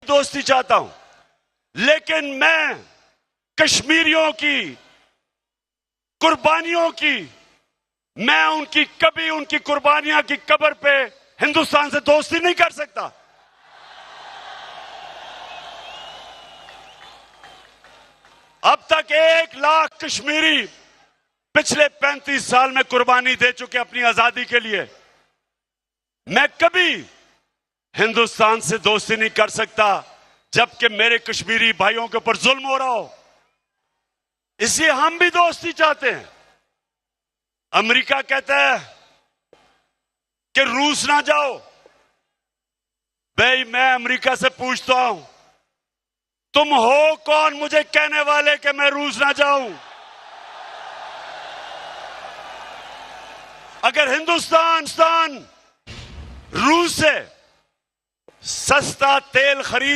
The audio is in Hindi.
दोस्ती चाहता हूं, लेकिन मैं कश्मीरियों की कुर्बानियों की, मैं उनकी कभी उनकी कुर्बानियां की कब्र पे हिंदुस्तान से दोस्ती नहीं कर सकता। अब तक 1 लाख कश्मीरी पिछले 35 साल में कुर्बानी दे चुके अपनी आजादी के लिए। मैं कभी हिंदुस्तान से दोस्ती नहीं कर सकता जबकि मेरे कश्मीरी भाइयों के ऊपर जुल्म हो रहा हो। इसलिए हम भी दोस्ती चाहते हैं। अमेरिका कहता है कि रूस ना जाओ। भाई मैं अमेरिका से पूछता हूं, तुम हो कौन मुझे कहने वाले कि मैं रूस ना जाऊं? अगर हिंदुस्तान रूस से सस्ता तेल खरीद